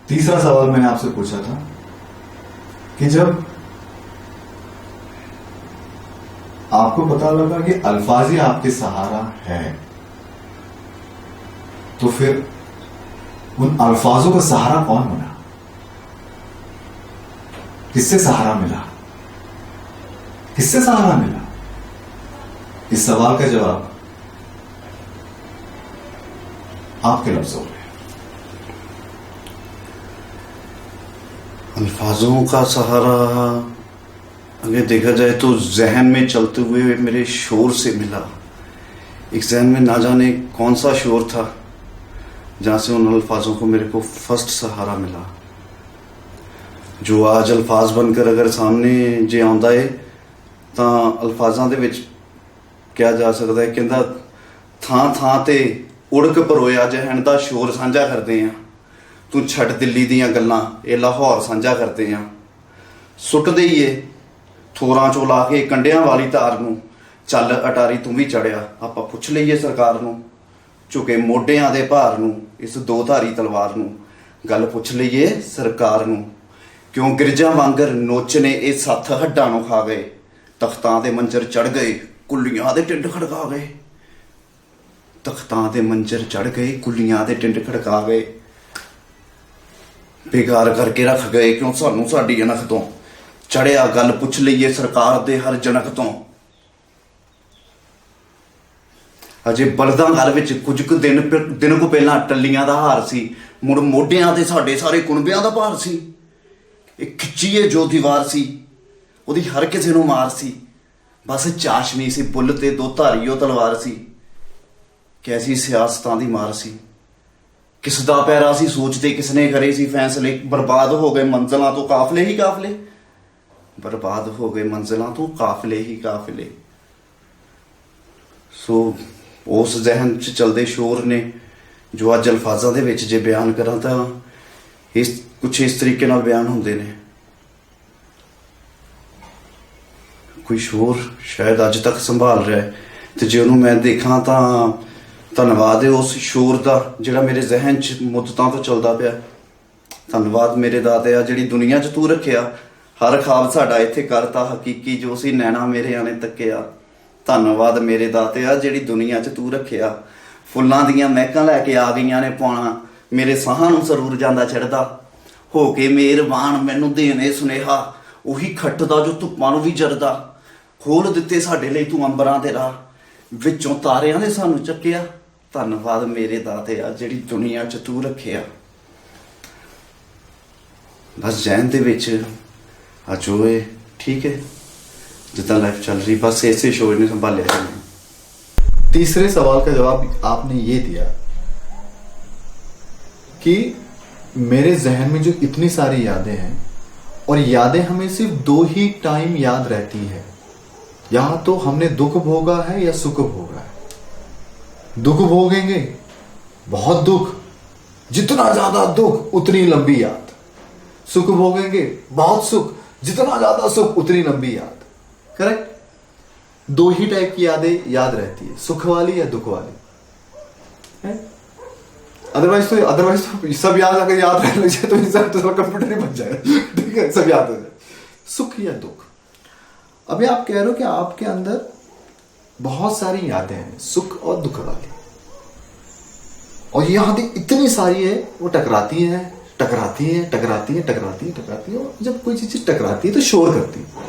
तीसरा सवाल मैंने आपसे पूछा था कि जब आपको पता लगा कि अल्फाज ही आपके सहारा है, तो फिर उन अल्फाजों का सहारा कौन बना? किससे सहारा मिला? किससे सहारा मिला? इस सवाल का जवाब आपके लफ्जों में। अल्फाजों का सहारा अगर देखा जाए तो जहन में चलते हुए मेरे शोर से मिला। एक जहन में ना जाने कौन सा शोर था जहां से उन अल्फाजों को मेरे को फर्स्ट सहारा मिला, जो आज अल्फाज बनकर अगर सामने जे आंदा है ਤਾਂ ਅਲਫਾਜ਼ਾਂ ਦੇ ਵਿੱਚ ਕਿਹਾ ਜਾ ਸਕਦਾ ਹੈ। ਕਹਿੰਦਾ ਥਾਂ ਥਾਂ ਤੇ ਉੜਕ ਭਰੋਇਆ ਜਹਨ ਦਾ ਸ਼ੋਰ ਸਾਂਝਾ ਕਰਦੇ ਆ, ਤੂੰ ਛੱਡ ਦਿੱਲੀ ਦੀਆਂ ਗੱਲਾਂ ਇਹ ਲਾਹੌਰ ਸਾਂਝਾ ਕਰਦੇ ਆ, ਸੁੱਟ ਦਈਏ ਥੋਰਾਂ ਚੋਂ ਲਾ ਕੇ ਕੰਡਿਆਂ ਵਾਲੀ ਧਾਰ ਨੂੰ, ਚੱਲ ਅਟਾਰੀ ਤੂੰ ਵੀ ਚੜਿਆ ਆਪਾਂ ਪੁੱਛ ਲਈਏ ਸਰਕਾਰ ਨੂੰ, ਝੁਕੇ ਮੋਢਿਆਂ ਦੇ ਭਾਰ ਨੂੰ ਇਸ ਦੋ ਧਾਰੀ ਤਲਵਾਰ ਨੂੰ, ਗੱਲ ਪੁੱਛ ਲਈਏ ਸਰਕਾਰ ਨੂੰ, ਕਿਉਂ ਗਿਰਜਾਂ ਵਾਂਗਰ ਨੋਚ ਨੇ ਇਹ ਸੱਥ ਹੱਡਾਂ ਨੂੰ ਖਾ ਗਏ, ਤਖਤਾਂ ਦੇ ਮੰਜਰ ਚੜ ਗਏ ਕੁੱਲੀਆਂ ਦੇ ਟਿੰਡ ਖੜਕਾ ਗਏ, ਤਖਤਾਂ ਦੇ ਮੰਜਰ ਚੜ ਗਏ ਕੁੱਲੀਆਂ ਦੇ ਟਿੰਡ ਖੜਕਾ ਗਏ, ਬੇਕਾਰ ਕਰਕੇ ਰੱਖ ਗਏ ਕਿਉਂ ਸਾਨੂੰ ਸਾਡੀ ਅਣਖ ਤੋਂ, ਚੜਿਆ ਗੱਲ ਪੁੱਛ ਲਈਏ ਸਰਕਾਰ ਦੇ ਹਰ ਜਨਕ ਤੋਂ। ਅਜੇ ਬਲਦਾਂ ਗੱਲ ਵਿੱਚ ਕੁਝ ਕੁ ਦਿਨ ਕੋ ਪਹਿਲਾਂ ਟੱਲੀਆਂ ਦਾ ਹਾਰ ਸੀ, ਮੁੜ ਮੋਢਿਆਂ ਤੇ ਸਾਡੇ ਸਾਰੇ ਕੁਣਬਿਆਂ ਦਾ ਭਾਰ ਸੀ, ਇਹ ਖਿੱਚੀਏ ਜੋ ਦੀਵਾਰ ਸੀ ਉਹਦੀ ਹਰ ਕਿਸੇ ਨੂੰ ਮਾਰ ਸੀ, ਬਸ ਚਾਸ਼ਨੀ ਸੀ ਬੁੱਲ ਤੇ ਦੋ ਧਾਰੀਓ ਤਲਵਾਰ ਸੀ, ਕੈਸੀ ਸਿਆਸਤਾਂ ਦੀ ਮਾਰ ਸੀ, ਕਿਸ ਦਾ ਪੈਰਾ ਸੀ ਸੋਚਦੇ ਕਿਸਨੇ ਕਰੇ ਸੀ ਫੈਸਲੇ, ਬਰਬਾਦ ਹੋ ਗਏ ਮੰਜ਼ਲਾਂ ਤੋਂ ਕਾਫਲੇ ਹੀ ਕਾਫਲੇ, ਬਰਬਾਦ ਹੋ ਗਏ ਮੰਜ਼ਲਾਂ ਤੋਂ ਕਾਫਲੇ ਹੀ ਕਾਫਲੇ। ਸੋ ਉਸ ਜ਼ਹਿਨ 'ਚ ਚਲਦੇ ਸ਼ੋਰ ਨੇ ਜੋ ਅੱਜ ਅਲਫਾਜ਼ਾਂ ਦੇ ਵਿੱਚ ਜੇ ਬਿਆਨ ਕਰਾਂ ਤਾਂ ਇਸ ਕੁਛ ਇਸ ਤਰੀਕੇ ਨਾਲ ਬਿਆਨ ਹੁੰਦੇ ਨੇ। ਕੋਈ ਸ਼ੋਰ ਸ਼ਾਇਦ ਅੱਜ ਤੱਕ ਸੰਭਾਲ ਰਿਹਾ ਤੇ ਜੇ ਉਹਨੂੰ ਮੈਂ ਦੇਖਾਂ ਤਾਂ ਧੰਨਵਾਦ ਹੈ ਉਸ ਸ਼ੋਰ ਦਾ ਜਿਹੜਾ ਮੇਰੇ ਜ਼ਹਿਨ 'ਚ ਮੁੱਦਤਾਂ ਤੋਂ ਚੱਲਦਾ ਪਿਆ। ਧੰਨਵਾਦ ਮੇਰੇ ਦਾਤਿਆ ਜਿਹੜੀ ਦੁਨੀਆ 'ਚ ਤੂੰ ਰੱਖਿਆ, ਹਰ ਖਾਬ ਸਾਡਾ ਇੱਥੇ ਕਰਤਾ ਹਕੀਕੀ ਜੋ ਸੀ ਨੈਣਾ ਮੇਰਿਆਂ ਨੇ ਤੱਕਿਆ। ਧੰਨਵਾਦ ਮੇਰੇ ਦਾਤਿਆ ਜਿਹੜੀ ਦੁਨੀਆ 'ਚ ਤੂੰ ਰੱਖਿਆ, ਫੁੱਲਾਂ ਦੀਆਂ ਮਹਿਕਾਂ ਲੈ ਕੇ ਆ ਗਈਆਂ ਨੇ ਪਾਉਣਾ, ਮੇਰੇ ਸਾਹਾਂ ਨੂੰ ਸਰੂਰ ਜਾਂਦਾ ਚੜ੍ਹਦਾ, ਹੋ ਕੇ ਮਿਹਰਬਾਨ ਮੈਨੂੰ ਦੇਣੇ ਸੁਨੇਹਾ, ਉਹੀ ਖੱਟਦਾ ਜੋ ਧੁੱਪਾਂ ਨੂੰ ਵੀ ਜਰਦਾ, ਖੋਲ ਦਿੱਤੇ ਸਾਡੇ ਲਈ ਤੂੰ ਅੰਬਰਾਂ ਦੇ ਰਾਹ, ਵਿੱਚੋਂ ਤਾਰਿਆਂ ਦੇ ਸਾਨੂੰ ਚੱਕਿਆ। ਧੰਨਵਾਦ ਮੇਰੇ ਦਾਤਿਆ ਜਿਹੜੀ ਦੁਨੀਆ 'ਚ ਤੂੰ ਰੱਖਿਆ। ਬਸ ਜ਼ਹਿਨ ਦੇ ਵਿੱਚ ਅੱਜ ਹੋਏ ਠੀਕ ਹੈ जितना लाइफ चल रही, बस ऐसे शोर ने संभाल लिया। तीसरे सवाल का जवाब आपने ये दिया कि मेरे जहन में जो इतनी सारी यादें हैं और यादें हमें सिर्फ दो ही टाइम याद रहती है, या तो हमने दुख भोगा है या सुख भोगा है। दुख भोगेंगे बहुत दुख, जितना ज्यादा दुख उतनी लंबी याद, सुख भोगेंगे बहुत सुख, जितना ज्यादा सुख उतनी लंबी याद। करेक्ट? दो ही टाइप की यादें याद रहती है, सुख वाली या दुख वाली। अदरवाइज तो सब याद अगर याद रहने लग जाए तो इंसान तो कंप्यूटर ही बन जाएगा। ठीक है, सब याद हो जाए, सुख या दुख। अभी आप कह रहे हो कि आपके अंदर बहुत सारी यादें हैं सुख और दुख वाली, और ये यादें इतनी सारी है वो टकराती हैं टकराती हैं टकराती हैं टकराती हैं टकराती हैं, और जब कोई चीज टकराती है तो शोर करती है।